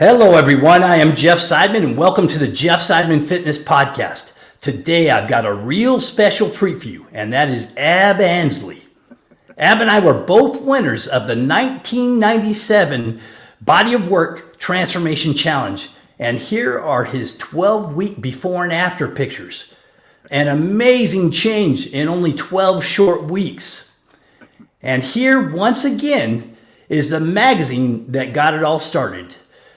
Hello, everyone. I am Jeff Seidman, and welcome to the Jeff Seidman Fitness Podcast. Today, I've got a real special treat for you, and that is Abb Ansley. Abb and I were both winners of the 1997 Body of Work Transformation Challenge, and here are his 12-week before and after pictures. An amazing change in only 12 short weeks. And here, once again, is the magazine that got it all started.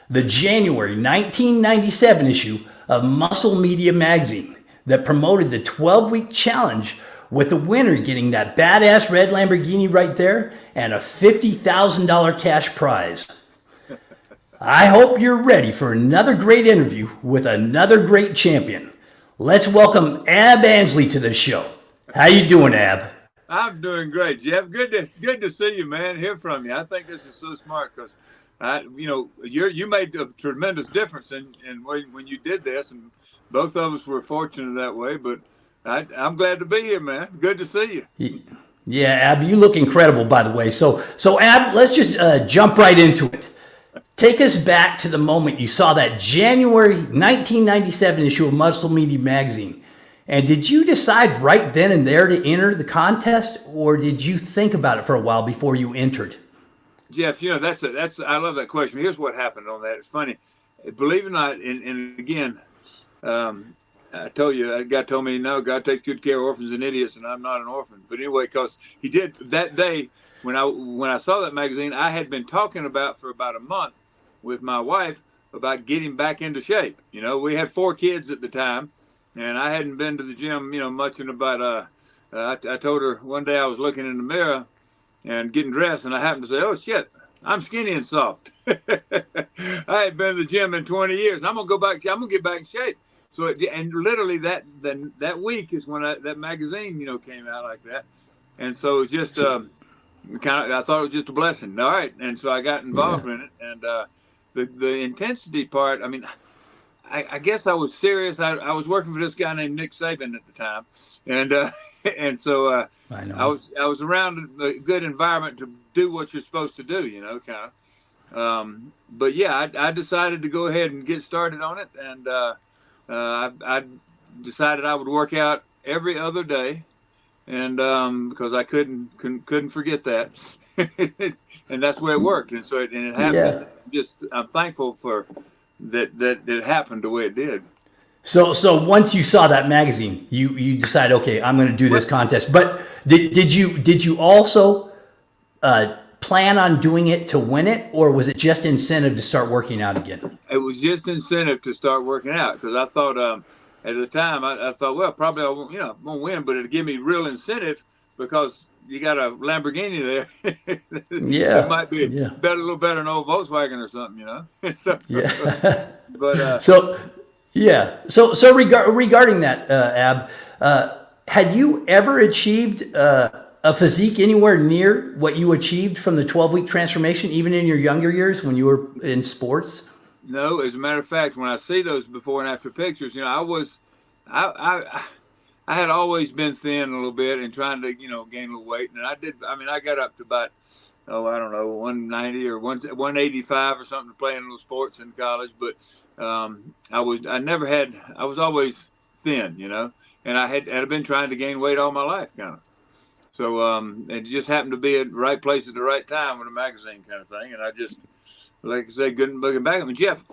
The January 1997 issue of Muscle Media magazine that promoted the 12-week challenge, with the winner getting that badass red Lamborghini right there and a $50,000 cash prize. I hope you're ready for another great interview with another great champion. Let's welcome Abb Ansley to the show. How you doing, Abb? I'm doing great, Jeff. Good to see you, man. Hear from you. I think this is so smart because you made a tremendous difference in when you did this, and both of us were fortunate that way. But I'm glad to be here, man. Good to see you. Yeah, Abb, you look incredible, by the way. So Abb, let's just jump right into it. Take us back to the moment you saw that January 1997 issue of Muscle Media magazine. And did you decide right then and there to enter the contest, or did you think about it for a while before you entered? Jeff, that's I love that question. Here's what happened on that. It's funny, believe it or not, and again, I told you, God told me, no, God takes good care of orphans and idiots, and I'm not an orphan. But anyway, because he did that day when I saw that magazine, I had been talking about for about a month with my wife about getting back into shape. We had 4 kids at the time, and I hadn't been to the gym, much in about. I told her one day I was looking in the mirror and getting dressed, and I happened to say, "Oh shit, I'm skinny and soft." I had been to the gym in 20 years. I'm gonna get back in shape. So, and literally that week is when that magazine, came out like that, and so it was just I thought it was just a blessing. All right, and so I got involved in it, and the intensity part. I mean, I guess I was serious. I was working for this guy named Nick Saban at the time, and so I was around a good environment to do what you're supposed to do, kind of. But yeah, I decided to go ahead and get started on it, and I decided I would work out every other day, and because I couldn't forget that, and that's the way it worked, and so it happened. Yeah. I'm thankful for that it happened the way it did. So once you saw that magazine, you decided, okay, I'm going to do this contest. But did you also plan on doing it to win it, or was it just incentive to start working out again? It was just incentive to start working out, because I thought at the time I thought, well, probably I won't win, but it'll give me real incentive because you got a Lamborghini there. Yeah, it might be a little better than an old Volkswagen or something, so, yeah. But So regarding that, Abb, had you ever achieved a physique anywhere near what you achieved from the 12-week transformation, even in your younger years when you were in sports? No, as a matter of fact, when I see those before and after pictures, I had always been thin a little bit and trying to, gain a little weight. And I got up to about, I don't know, 190 or 185 or something to play in little sports in college. But I was always thin, and I had been trying to gain weight all my life, kind of. So it just happened to be at the right place at the right time with a magazine kind of thing. And I just, like I say, good looking back. I mean, Jeff,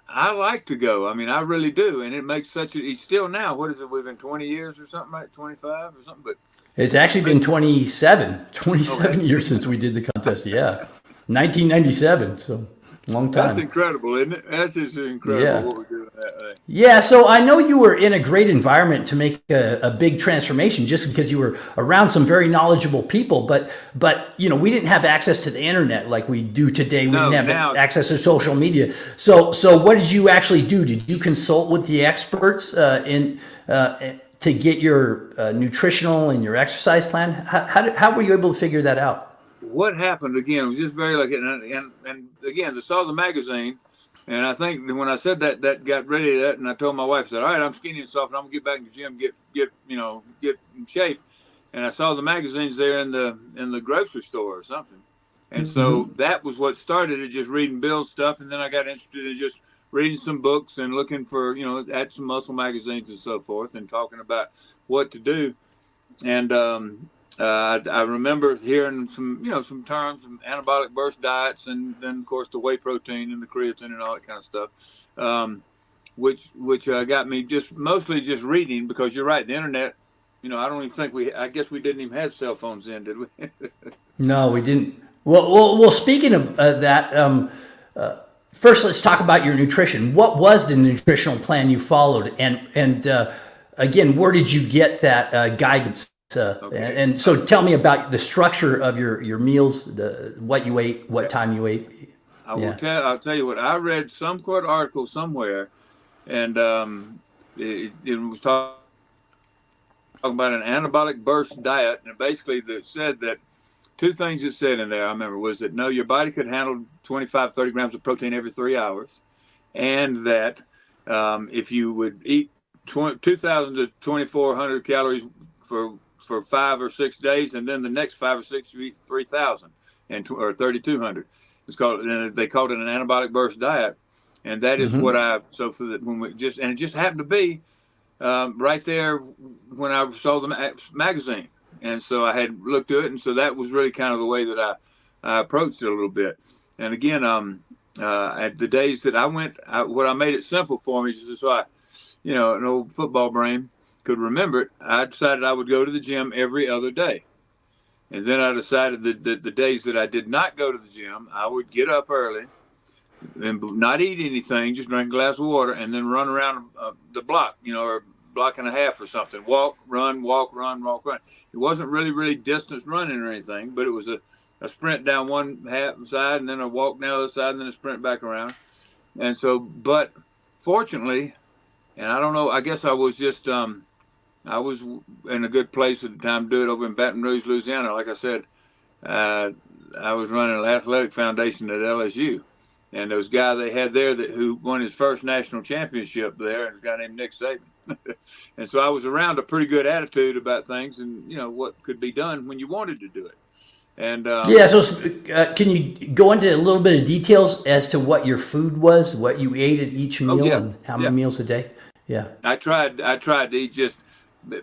I like to go. I mean, I really do. And it makes he's still now, what is it? We've been 20 years or something, like 25 or something. But it's actually been 27 years since we did the contest. Yeah. 1997. So long time. That's incredible, isn't it? That's just incredible what we're doing that day. Yeah. So I know you were in a great environment to make a big transformation just because you were around some very knowledgeable people, but we didn't have access to the internet like we do today. We didn't have access to social media. So what did you actually do? Did you consult with the experts to get your nutritional and your exercise plan? How were you able to figure that out? What happened again was just very lucky, and again, I saw the magazine, and I think when I said that got ready to that, and I told my wife, I said, all right, I'm skinny and soft, and I'm gonna get back in the gym, get in shape, and I saw the magazines there in the grocery store or something, And so that was what started it, just reading Bill's stuff. And then I got interested in just reading some books and looking for, at some muscle magazines and so forth, and talking about what to do. And I remember hearing some terms, some anabolic burst diets, and then of course the whey protein and the creatine and all that kind of stuff, which got me mostly just reading, because you're right, the internet. I don't even think I guess we didn't even have cell phones then, did we? No, we didn't. Well. Speaking of that, first let's talk about your nutrition. What was the nutritional plan you followed, and again, where did you get that guidance? Okay. And so, tell me about the structure of your meals, what you ate, what time you ate. I'll tell you what. I read some article somewhere, and it was talking about an anabolic burst diet, and basically that said that two things it said in there, I remember, was that no, your body could handle 25, 30 grams of protein every 3 hours, and that if you would eat 2,000 to 2,400 calories for 5 or 6 days, and then the next 5 or 6 you eat 3,000 or 3,200. They called it an anabolic burst diet, and that is what it just happened to be right there when I saw the magazine, and so I had looked at it, and so that was really kind of the way that I approached it a little bit. And again, at the days that I went, what I made it simple for me, just so an old football brain could remember it, I decided I would go to the gym every other day. And then I decided that the days that I did not go to the gym, I would get up early and not eat anything, just drink a glass of water, and then run around the block, or block and a half or something. Walk, run, walk, run, walk, run. It wasn't really distance running or anything, but it was a sprint down one half side, and then a walk down the other side, and then a sprint back around. And so, but fortunately, and I don't know, I guess I was just, I was in a good place at the time to do it over in Baton Rouge, Louisiana. Like I said, I was running an athletic foundation at LSU. And there was a guy they had there who won his first national championship there, and a guy named Nick Seidman. And so I was around a pretty good attitude about things and, what could be done when you wanted to do it. And so can you go into a little bit of details as to what your food was, what you ate at each meal, and how many meals a day? Yeah. I tried to eat just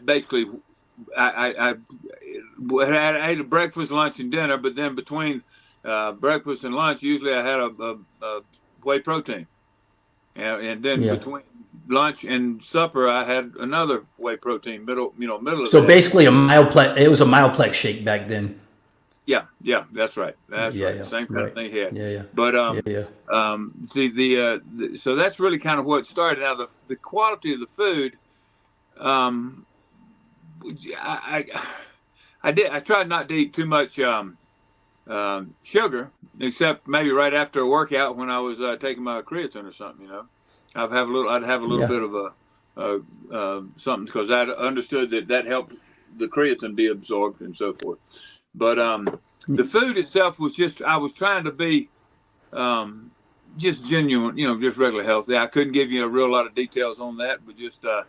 basically, I ate a breakfast, lunch, and dinner, but then between breakfast and lunch, usually I had a whey protein, and then between lunch and supper, I had another whey protein middle of So that. basically, it was a Myoplex shake back then. Yeah, that's right. That's right. Yeah, Same kind of thing he had. Yeah. But so that's really kind of what started. Now the quality of the food, I tried not to eat too much sugar, except maybe right after a workout when I was taking my creatine or something. I'd have a little bit of something, because I understood that helped the creatine be absorbed and so forth. But the food itself was I was trying to be just genuine, just regular healthy. I couldn't give you a real lot of details on that, but just try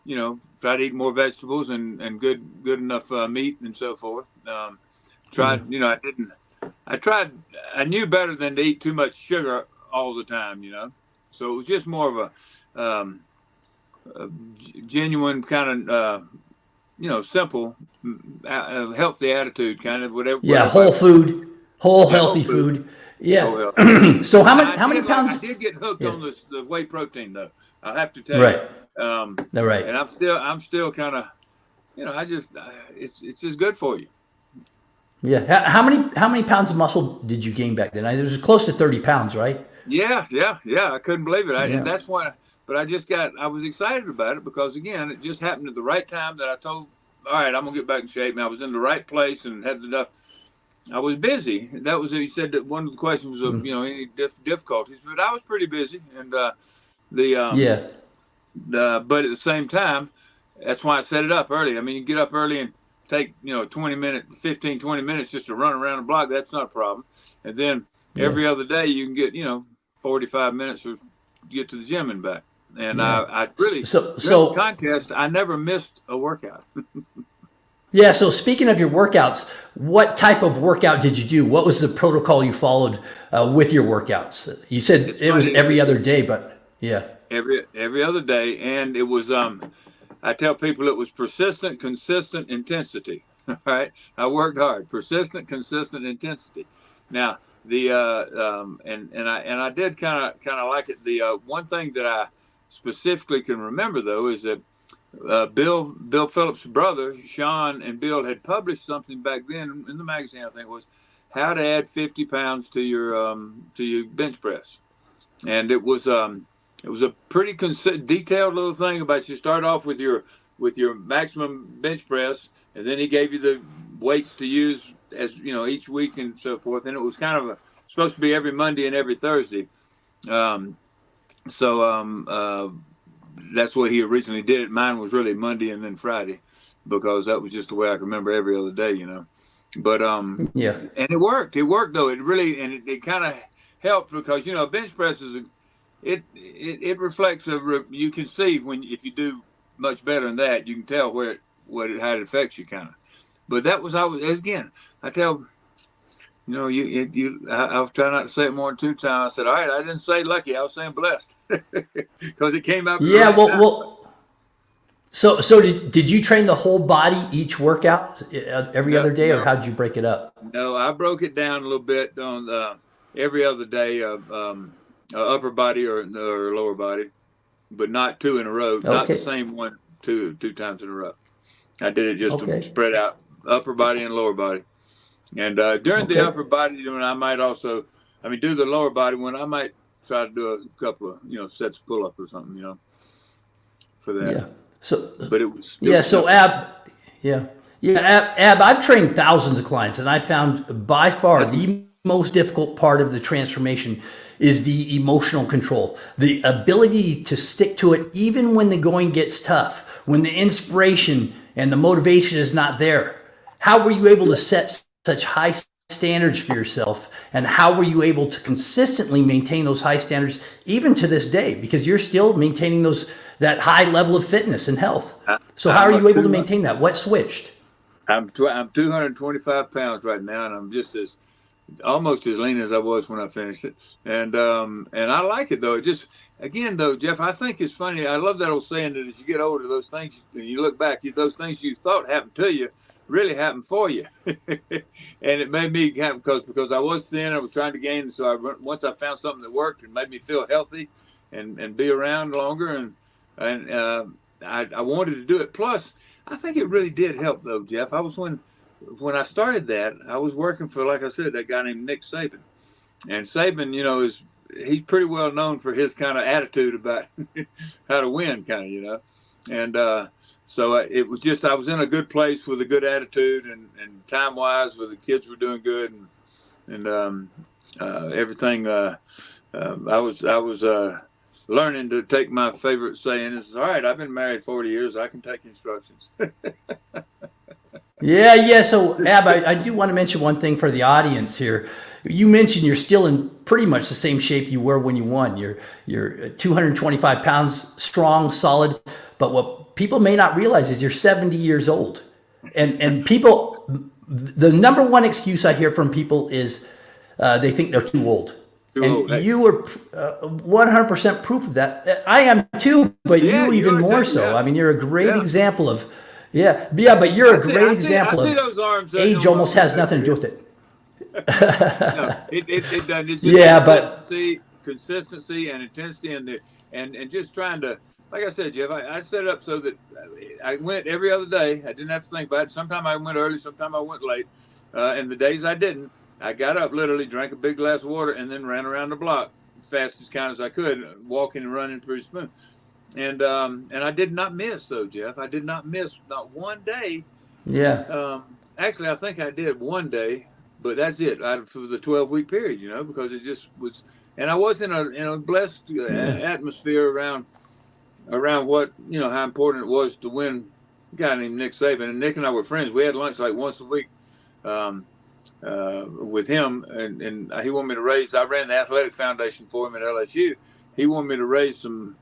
to eat more vegetables and good enough meat and so forth. I knew better than to eat too much sugar all the time, So it was just more of a genuine kind of, simple, healthy attitude, kind of whatever. Yeah, whole healthy food. Yeah. So how many pounds? I did get hooked on the whey protein, though. I have to tell you. Right. And I'm still kind of, it's just good for you. Yeah. How many pounds of muscle did you gain back then? It was close to 30 pounds, right? Yeah. I couldn't believe it. And that's why. But I was excited about it because, again, it just happened at the right time that I told, all right, I'm going to get back in shape. And I was in the right place and had enough. I was busy. That was, he said that one of the questions was, any difficulties, but I was pretty busy. And but at the same time, that's why I set it up early. I mean, you get up early and take, 20 minutes just to run around the block. That's not a problem. And then every other day you can get, 45 minutes to get to the gym and back. And I really, during the contest, I never missed a workout. Yeah. So speaking of your workouts, what type of workout did you do? What was the protocol you followed with your workouts? You said It's it was funny. every other day, but yeah. Every other day, and it was I tell people it was persistent, consistent intensity. Right, I worked hard, persistent, consistent intensity. Now the and I did kind of like it. The one thing that I specifically can remember though is that Bill Phillips' brother Sean and Bill had published something back then in the magazine. I think it was how to add 50 pounds to your bench press, and it was a pretty detailed little thing about you start off with your maximum bench press, and then he gave you the weights to use as you know each week and so forth. And it was kind of supposed to be every Monday and every Thursday. Um, so that's what he originally did it. Mine was really Monday and then Friday because that was just the way I could remember every other day, you know. But Yeah. and it worked. It worked though. It really and it kind of helped because you know bench press is it reflects you can see when if you do much better than that you can tell how it affects you kind of. But that was again I tell you know I'll try not to say it more than two times. I said all right I didn't say lucky I was saying blessed because it came out at the Yeah. right time. So did you train the whole body each workout every No, other day, or no, how did you break it up? no. I broke it down a little bit on every other day upper body or lower body, but not two in a row, not the Okay. same one two times in a row. I did it just to Okay. spread out upper body and lower body. And during the Okay. upper body, when I might also, do the lower body when I might try to do a couple of sets of pull up or something, for that. Yeah. So But it yeah. was So simple. Ab, I've trained thousands of clients, and I found by far That's the most difficult part of the transformation is the emotional control, the ability to stick to it even when the going gets tough, when the inspiration and the motivation is not there. How were you able to set such high standards for yourself, and how were you able to consistently maintain those high standards even to this day? Because you're still maintaining that high level of fitness and health. So how are I'm a you able to two. maintain that? What switched? I'm 225 pounds right now, and I'm just as almost as lean as I was when I finished it. And I like it though. It just again though, Jeff, I think it's funny. I love that old saying that as you get older, those things and you look back, those things you thought happened to you really happened for you. And it made me happy because I was thin, I was trying to gain. So once I found something that worked and made me feel healthy and be around longer and I wanted to do it. Plus, I think it really did help though, Jeff. When I started that, I was working for, like I said, that guy named Nick Saban. And Saban, he's pretty well known for his kind of attitude about how to win, kind of, And so it was just, I was in a good place with a good attitude and time wise, where the kids were doing good and everything. I was learning to take my favorite saying is, all right, I've been married 40 years. I can take instructions. Yeah. So, Ab, I do want to mention one thing for the audience here. You mentioned you're still in pretty much the same shape you were when you won. You're 225 pounds, strong, solid. But what people may not realize is you're 70 years old, and people, the number one excuse I hear from people is they think they're too old. Too And old. Hey, you were 100% proof of that. I am too, but yeah, you you even are more too. so. Yeah. I mean, you're a great Yeah. example of, yeah, but you're a great example I see of those arms age on my almost arms has back nothing to there. do with it. No, it doesn't. It's just Yeah, but consistency and intensity, and just trying to, like I said, Jeff. I set it up so that I went every other day. I didn't have to think about it. Sometimes I went early, sometimes I went late, and the days I didn't, I got up literally, drank a big glass of water, and then ran around the block fast as kind as I could, walking and running pretty smooth. And I did not miss though, Jeff. I did not miss not one day. yeah, Actually, I think I did one day, but that's it. For the 12-week period, because it just was, and I was in a blessed yeah, atmosphere around what how important it was to win. A guy named Nick Saban, and Nick and I were friends. We had lunch like once a week with him, and he wanted me to raise. I ran the athletic foundation for him at LSU. He wanted me to raise some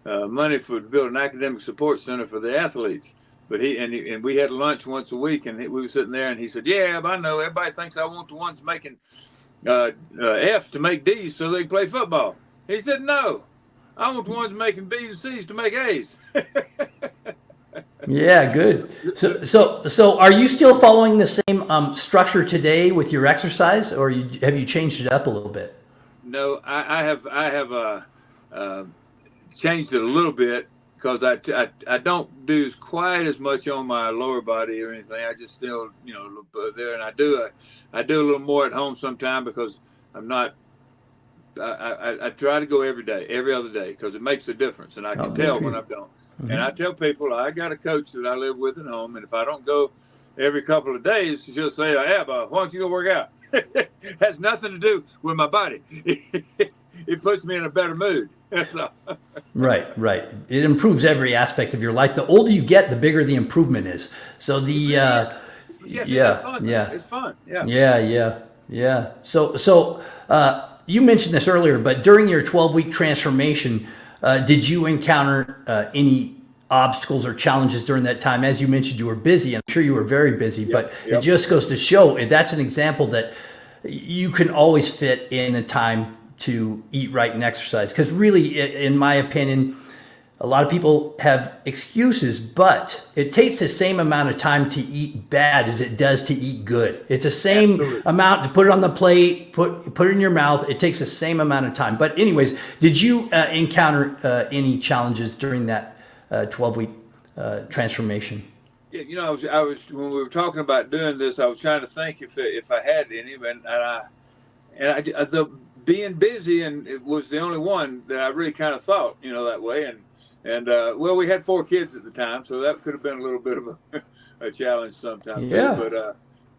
money to build an academic support center for the athletes. but and we had lunch once a week, and we were sitting there, and he said, "Yeah, I know everybody thinks I want the ones making F's to make D's so they can play football." He said, "No, I want the ones making B's and C's to make A's." Yeah, good. So are you still following the same structure today with your exercise, or have you changed it up a little bit? No, I have changed it a little bit because I don't do quite as much on my lower body or anything. I just still there, and I do a little more at home sometime because I'm not. I try to go every day, every other day, because it makes a difference, and I can tell when I don't. Mm-hmm. And I tell people I got a coach that I live with at home, and if I don't go every couple of days, she'll say, "Abb, why don't you go work out?" Has nothing to do with my body. It puts me in a better mood. So. Right. It improves every aspect of your life. The older you get, the bigger the improvement is. So it's fun. Yeah. So you mentioned this earlier, but during your 12-week transformation, did you encounter any obstacles or challenges during that time? As you mentioned, you were busy. I'm sure you were very busy, but it just goes to show that's an example that you can always fit in the time to eat right and exercise. Because really, in my opinion, a lot of people have excuses, but it takes the same amount of time to eat bad as it does to eat good. It's the same amount to put it on the plate, put it in your mouth. It takes the same amount of time. But anyways, did you encounter any challenges during that 12-week transformation? Yeah, I was when we were talking about doing this, I was trying to think if I had any, and being busy, and it was the only one that I really kind of thought, that way. And well, we had 4 kids at the time, so that could have been a little bit of a challenge sometimes. Yeah.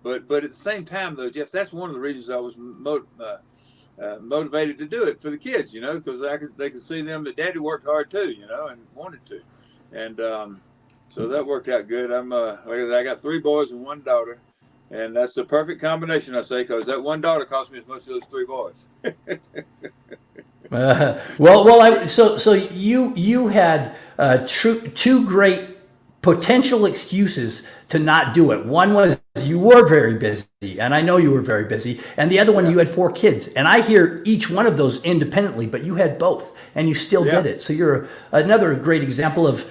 But at the same time, though, Jeff, that's one of the reasons I was motivated to do it for the kids, because they could see them that Daddy worked hard too, and wanted to, and so that worked out good. I got 3 boys and 1 daughter. And that's the perfect combination, I say, because that 1 daughter cost me as much as those 3 boys. So you had 2 great potential excuses to not do it. One was you were very busy, and I know you were very busy. And the other one, you had 4 kids. And I hear each one of those independently, but you had both, and you still did it. So you're another great example of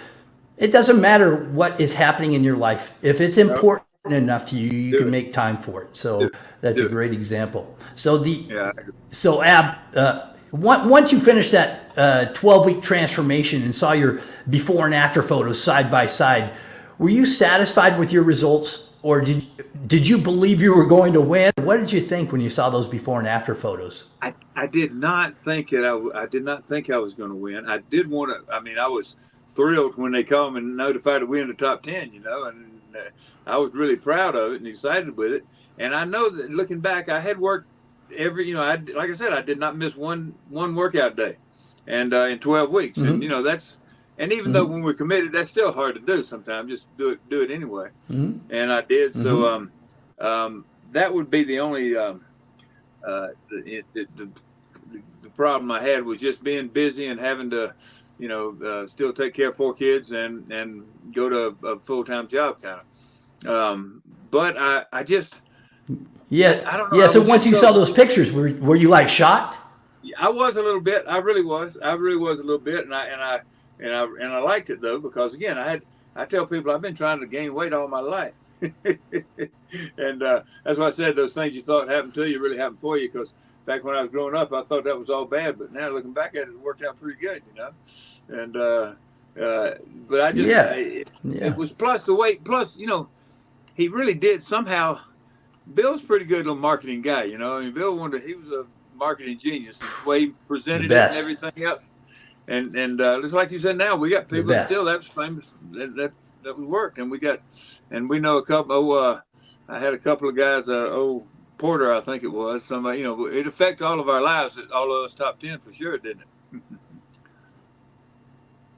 it doesn't matter what is happening in your life. If it's important enough to you, you can make time for it. So that's a great example. So so Abb, once you finished that 12-week transformation and saw your before and after photos side by side, were you satisfied with your results, or did you believe you were going to win? What did you think when you saw those before and after photos? I did not think I did not think I was going to win. I did want to. I was thrilled when they called me and notified that we in the top 10. And I was really proud of it and excited with it. And I know that looking back, I had worked every, like I said, I did not miss one workout day, and in 12 weeks. Mm-hmm. And and even though when we're committed, that's still hard to do sometimes. Just do it anyway. Mm-hmm. And I did. So that would be the only the problem I had was just being busy and having to still take care of 4 kids and go to a full-time job kind of. But I just, I don't know. Yeah. So once you saw those pictures, were you like shocked? I was a little bit. I really was a little bit. And I liked it though, because again, I tell people I've been trying to gain weight all my life. And that's why I said those things you thought happened to you really happened for you. Because back when I was growing up, I thought that was all bad, but now looking back at it, it worked out pretty good, And but I just it was plus the weight, plus he really did somehow. Bill's a pretty good little marketing guy, Bill he was a marketing genius, the way he presented it and everything else. And just like you said, now we got people that still that's famous that worked, and we know a couple. I had a couple of guys. Porter, I think it was. Somebody, it affected all of our lives. All of us top 10 for sure, didn't it?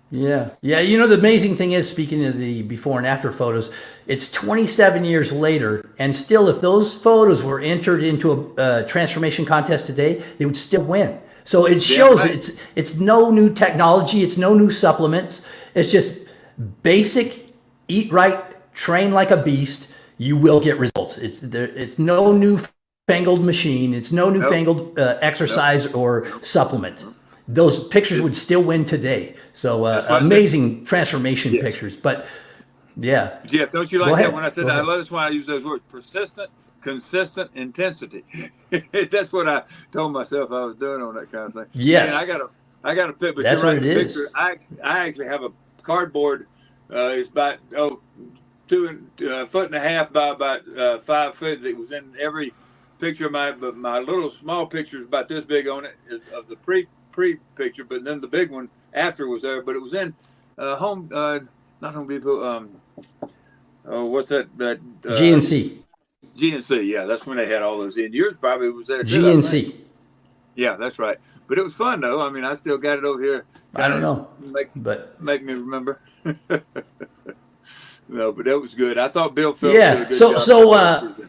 Yeah. The amazing thing is, speaking of the before and after photos, it's 27 years later, and still, if those photos were entered into a transformation contest today, they would still win. So it shows it's no new technology, it's no new supplements, it's just basic eat right, train like a beast, you will get results. It's no newfangled machine. It's no newfangled exercise or supplement. Those pictures would still win today. So amazing transformation pictures. But yeah, Jeff, don't you like that when I said I love that's why I use those words: persistent, consistent, intensity. That's what I told myself I was doing on that kind of thing. Yes, and I got a pick, but that's you're right. What it is. Picture, I actually have a cardboard. It's about 2.5 foot by about 5 foot. It was in every picture of but my little small picture is about this big on it of the pre picture, but then the big one after was there. But it was in not Home Depot. What's that? GNC. GNC, yeah, that's when they had all those in. Yours probably was there too. GNC. Yeah, that's right. But it was fun though. I mean, I still got it over here. I don't know, make me remember. No, but that was good. I thought Bill Phillips did a good job.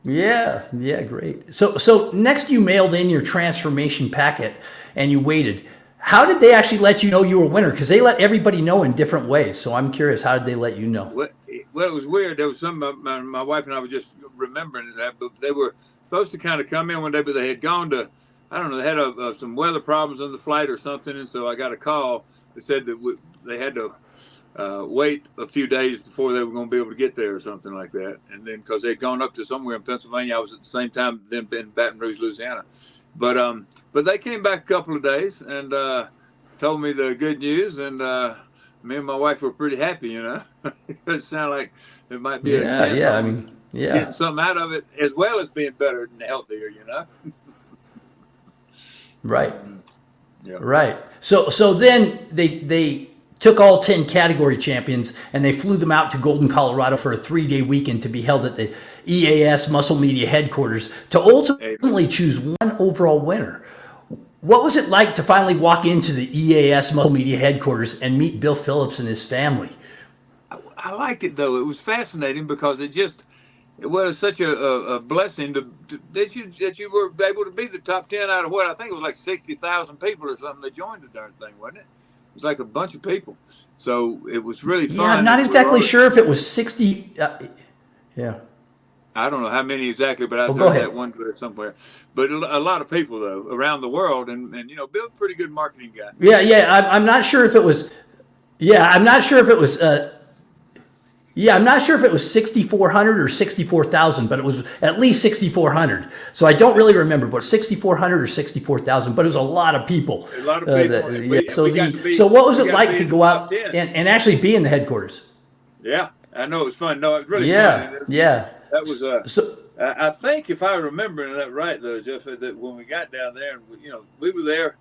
Yeah, great. So next you mailed in your transformation packet and you waited. How did they actually let you know you were a winner? Because they let everybody know in different ways. So I'm curious, how did they let you know? Well, it was weird. There was my wife and I were just remembering that, but they were supposed to kind of come in one day, but they had gone to, I don't know, they had some weather problems on the flight or something. And so I got a call that said that they had to wait a few days before they were going to be able to get there or something like that. And then because they'd gone up to somewhere in Pennsylvania, I was at the same time then in Baton Rouge, Louisiana. But they came back a couple of days and told me the good news, and me and my wife were pretty happy. You know, it sounded like it might be getting something out of it as well as being better and healthier. You know, right, right. So then they took all 10 category champions and they flew them out to Golden, Colorado for a 3-day weekend to be held at the EAS Muscle Media headquarters to ultimately choose one overall winner. What was it like to finally walk into the EAS Muscle Media headquarters and meet Bill Phillips and his family? I liked it though. It was fascinating because it was such a blessing that you were able to be the top 10 out of what I think it was like 60,000 people or something that joined the darn thing, wasn't it? It was like a bunch of people. So it was really fun. Yeah, I'm not exactly sure if it was 60. I don't know how many exactly, but I thought that one somewhere. But a lot of people, though, around the world. And you know, Bill's a pretty good marketing guy. I'm not sure if it was. I'm not sure if it was. I'm not sure if it was 6,400 or 64,000, but it was at least 6,400. So I don't really remember, but 6,400 or 64,000. But it was a lot of people. A lot of people. So what was it like to go out and actually be in the headquarters? Yeah, I know it was fun. No, it was really fun. That was I think if I remember that right, though, Jeff, that when we got down there and we were there,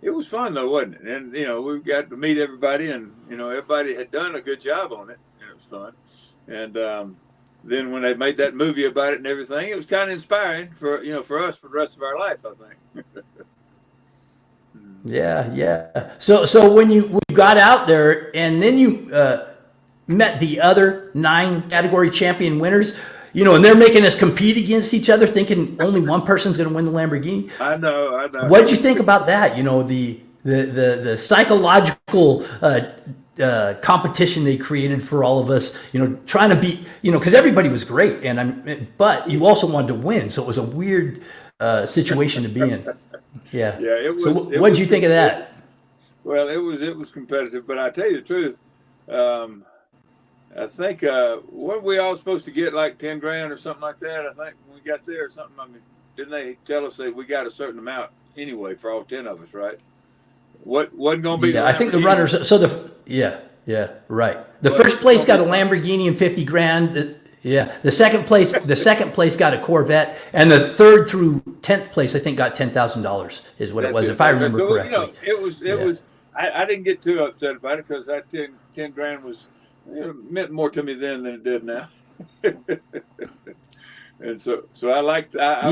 it was fun though, wasn't it? And we got to meet everybody, and everybody had done a good job on it, and it was fun. And then when they made that movie about it and everything, it was kind of inspiring for us for the rest of our life, I think. Yeah. So when you got out there and then you met the other 9 category champion winners, and they're making us compete against each other, thinking only one person's going to win the Lamborghini. I know. What did you think about that? The psychological competition they created for all of us. Trying to beat. Because everybody was great, but you also wanted to win, so it was a weird situation to be in. Yeah. Yeah. It was. So what did you think of that? Well, it was competitive, but I tell you the truth. I think weren't we all supposed to get like 10 grand or something like that? I think when we got there or something. I mean, didn't they tell us that we got a certain amount anyway for all 10 of us, right? What wasn't going to be? Yeah, I think the runners. So right. The first place got a Lamborghini and 50 grand. The second place got a Corvette, and the third through 10th place I think got $10,000 is what it was, if I remember correctly. It was. I didn't get too upset about it because that 10 grand was. It meant more to me then than it did now. And so I liked. I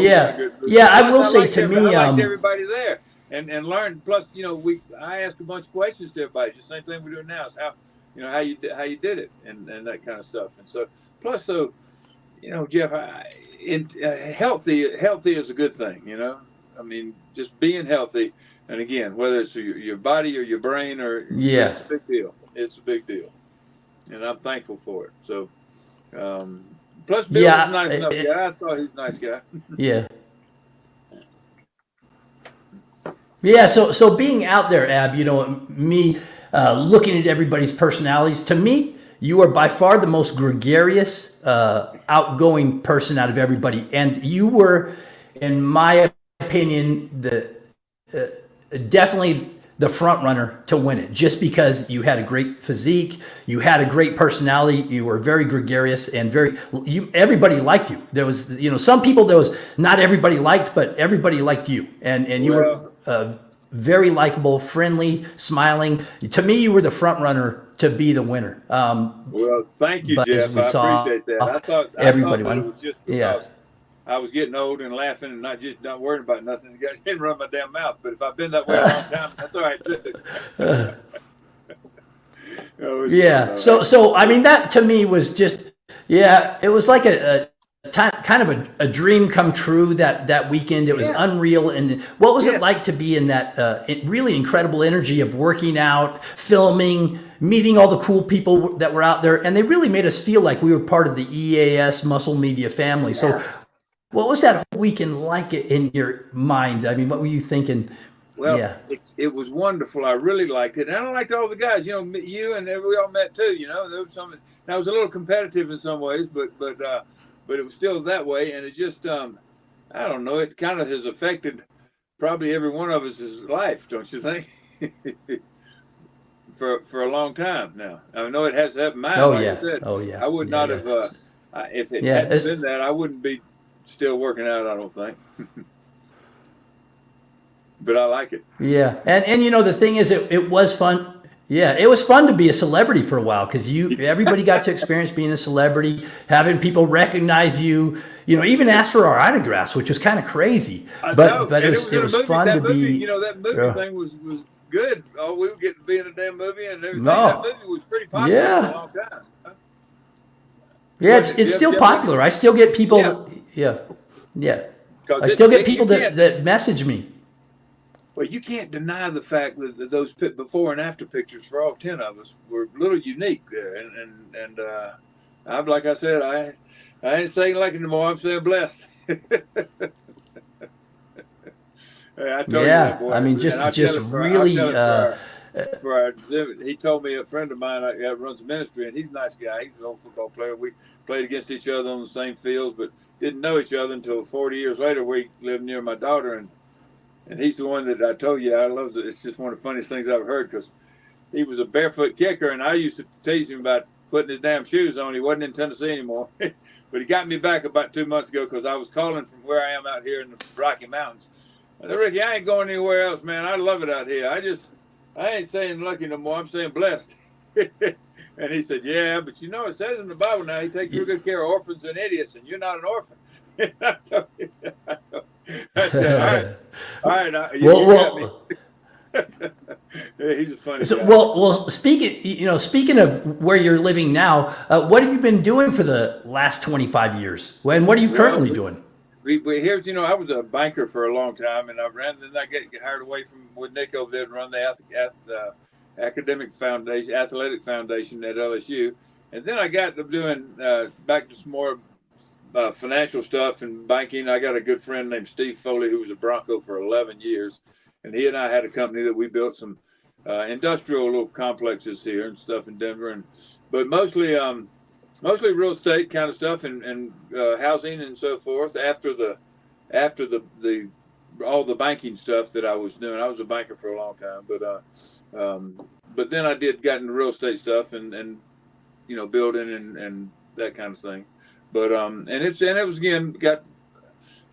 will say to me, I liked everybody there and learned. Plus, I asked a bunch of questions to everybody. Just the same thing we're doing now is how you did it and that kind of stuff. And so plus, Jeff, healthy is a good thing. I mean, just being healthy, and again, whether it's your body or your brain or it's a big deal. it's a big deal, and I'm thankful for it. So, plus Bill was a nice enough guy. I thought he was a nice guy. Yeah. Yeah, so being out there, Ab, me looking at everybody's personalities, to me, you are by far the most gregarious, outgoing person out of everybody. And you were, in my opinion, definitely the front runner to win it, just because you had a great physique, you had a great personality, you were very gregarious and everybody liked you. There was, some people there was not everybody liked, but everybody liked you, and you were very likable, friendly, smiling. To me, you were the front runner to be the winner. Well, thank you, Jeff. I appreciate that. I thought everybody that it was just because I was getting old and laughing and not worrying about nothing. I didn't run my damn mouth. But if I've been that way a long time, that's all right too. Yeah. So I mean, that to me was just, it was like a kind of a dream come true that weekend. It was unreal. And what was it like to be in that really incredible energy of working out, filming, meeting all the cool people that were out there? And they really made us feel like we were part of the EAS Muscle Media family. So what was that whole weekend like in your mind? I mean, what were you thinking? Well, it was wonderful. I really liked it. And I liked all the guys, you and we all met too, there was some, now it was a little competitive in some ways, but it was still that way. And it just, I don't know, it kind of has affected probably every one of us' life, don't you think? for a long time now. I know it has happened mine. I said, I would not have, if it hadn't been that, I wouldn't be still working out, I don't think. But I like it. Yeah. And the thing is, it was fun. Yeah, it was fun to be a celebrity for a while, because everybody got to experience being a celebrity, having people recognize you, even ask for our autographs, which was kind of crazy. But it was fun to be. That movie thing was good. Oh, we would get to be in a damn movie and everything. That movie was pretty popular for a long time. Huh? Yeah, it's still popular. I still get people. Yeah. I still get people that message me. Well, you can't deny the fact that those before and after pictures for all 10 of us were a little unique there. And I'm, like I said, I ain't saying lucky anymore. I'm saying blessed. I told you that, boy. I mean, just really. He told me, a friend of mine that runs a ministry, and he's a nice guy. He's an old football player. We played against each other on the same fields, but didn't know each other until 40 years later. We lived near my daughter, and he's the one that I told you I love. It's just one of the funniest things I've heard, because he was a barefoot kicker, and I used to tease him about putting his damn shoes on. He wasn't in Tennessee anymore. But he got me back about 2 months ago, because I was calling from where I am out here in the Rocky Mountains. I said, Ricky, I ain't going anywhere else, man. I love it out here. I ain't saying lucky no more. I'm saying blessed. And he said, yeah, but it says in the Bible now, he takes real good care of orphans and idiots, and you're not an orphan. I said, all right. You got me. He's a funny guy. Well, speaking of where you're living now, what have you been doing for the last 25 years? And what are you currently doing? We here, I was a banker for a long time, and then I get hired away with Nick over there to run the athletic foundation at LSU. And then I got to doing back to some more financial stuff and banking. I got a good friend named Steve Foley, who was a Bronco for 11 years. And he and I had a company that we built some industrial little complexes here and stuff in Denver. But mostly real estate kind of stuff and housing and so forth. After the all the banking stuff that I was doing, I was a banker for a long time. But then I got into real estate stuff and building and that kind of thing. But it was again got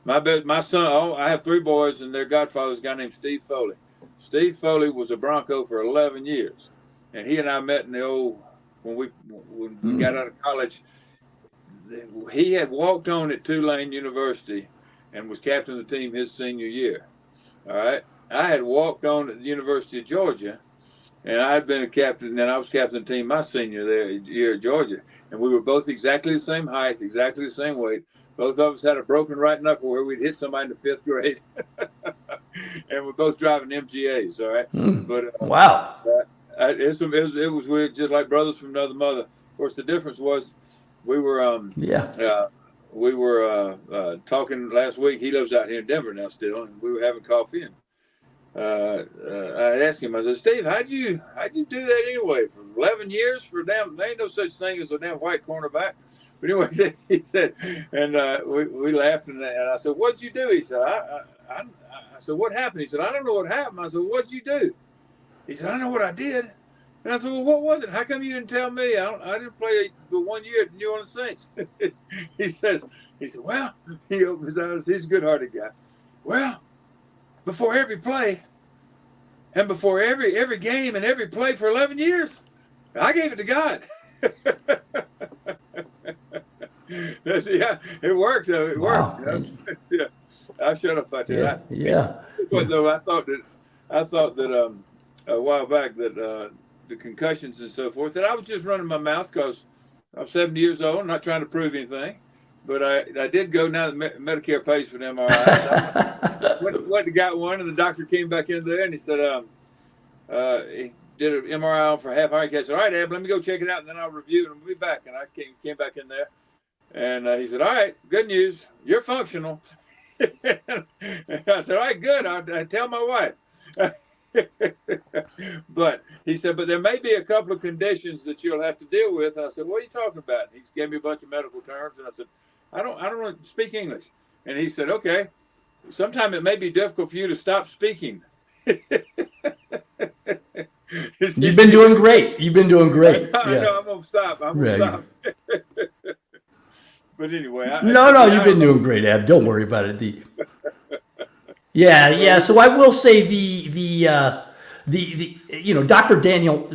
my son. I have 3 boys, and their godfather's a guy named Steve Foley. Steve Foley was a Bronco for 11 years, and he and I met in the old. When we got out of college, he had walked on at Tulane University and was captain of the team his senior year. All right. I had walked on at the University of Georgia, and I had been a captain, and I was captain of the team my senior year at Georgia. And we were both exactly the same height, exactly the same weight. Both of us had a broken right knuckle where we'd hit somebody in the 5th grade. And we're both driving MGAs, all right? Wow. it was weird, just like brothers from another mother. Of course, the difference was we were talking last week. He lives out here in Denver now still, and we were having coffee. And I asked him, I said, Steve, how'd you do that anyway? For 11 years there ain't no such thing as a damn white cornerback. But anyway, he said, and we laughed, and I said, what'd you do? He said, I said, what happened? He said, I don't know what happened. I said, what'd you do? He said, I know what I did. And I said, well, what was it? How come you didn't tell me? I didn't play the 1 year at New Orleans Saints. He said, well, he opened his eyes. He's a good-hearted guy. Well, before every play and before every game and every play for 11 years, I gave it to God. Yeah, it worked, though. It worked. You know? Yeah, I shut up about that. Yeah. But though I thought that a while back that the concussions and so forth, that I was just running my mouth because I'm 70 years old, not trying to prove anything. But I did go now that Medicare pays for the MRI. Went and got one, and the doctor came back in there, and he said, he did an MRI for half hour. He said, all right, Abb, let me go check it out, and then I'll review it, and we'll be back. And I came back in there, and he said, all right, good news, you're functional. And I said, all right, good, I'll tell my wife. But he said, but there may be a couple of conditions that you'll have to deal with. And I said, what are you talking about? He gave me a bunch of medical terms, and I said, I don't speak English. And he said, okay, sometime it may be difficult for you to stop speaking. You've been doing great. You've been doing great. I know, I'm gonna stop. Stop. But anyway, you've been doing great, Abb. Don't worry about it. Yeah. So I will say the Dr. Daniel,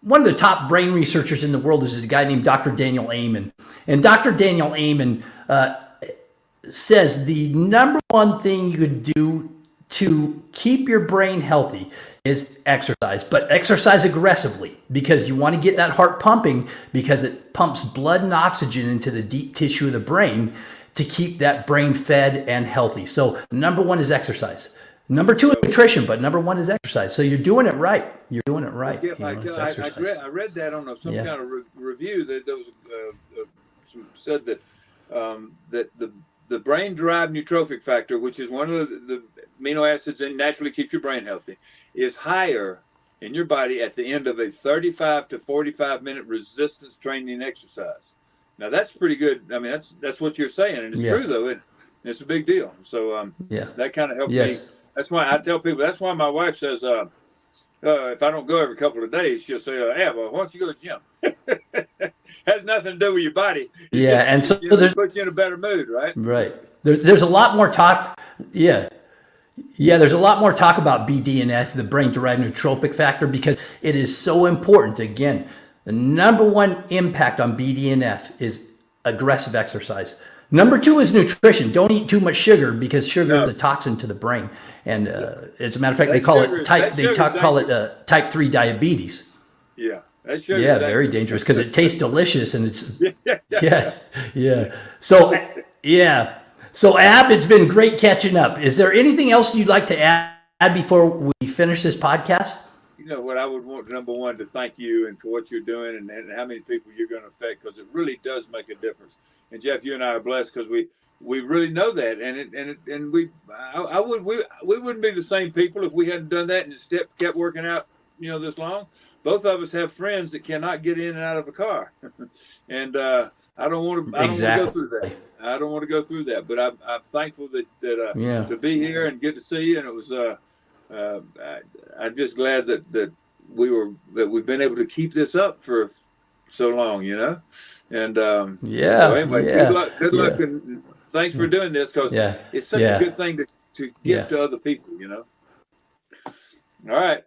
one of the top brain researchers in the world is a guy named Dr. Daniel Amen. And Dr. Daniel Amen says the number one thing you could do to keep your brain healthy is exercise, but exercise aggressively, because you want to get that heart pumping, because it pumps blood and oxygen into the deep tissue of the brain to keep that brain fed and healthy. So number one is exercise. Number two is nutrition, but number one is exercise. So you're doing it right. You're doing it right. Yeah, I read that on some kind of review that there was said that that the brain-derived neurotrophic factor, which is one of the amino acids that naturally keep your brain healthy, is higher in your body at the end of a 35 to 45 minute resistance training exercise. Now that's pretty good. I mean, that's what you're saying, and it's true though. It's a big deal. So that kind of helped me. That's why I tell people. That's why my wife says, if I don't go every couple of days, she'll say, "Yeah, well, why don't you go to the gym?" Has nothing to do with your body. And so it puts you in a better mood, right? Right. There's a lot more talk. There's a lot more talk about BDNF, the brain-derived neurotrophic factor, because it is so important. Again, the number one impact on BDNF is aggressive exercise. Number two is nutrition. Don't eat too much sugar, because sugar is a toxin to the brain. And as a matter of fact, they call it type 3 diabetes. Yeah. That's sugar. Yeah, very dangerous, because it tastes delicious, and it's So Abb, it's been great catching up. Is there anything else you'd like to add before we finish this podcast? You know what I would want, number one, to thank you and for what you're doing and how many people you're going to affect, because it really does make a difference. And Jeff, you and I are blessed because we really know that, and we wouldn't be the same people if we hadn't done that and just kept working out, this long. Both of us have friends that cannot get in and out of a car, and I don't want to go through that. I don't want to go through that, but I'm thankful that to be here and get to see you. And it was I'm just glad that we've been able to keep this up for so long, And so anyway, good luck, and thanks for doing this, because it's such a good thing to give to other people, All right.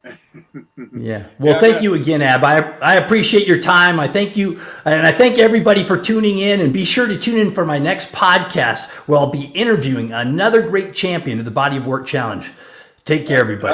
Well, thank you again, Abb. I appreciate your time. I thank you, and I thank everybody for tuning in. And be sure to tune in for my next podcast, where I'll be interviewing another great champion of the Body of Work Challenge. Take care, everybody.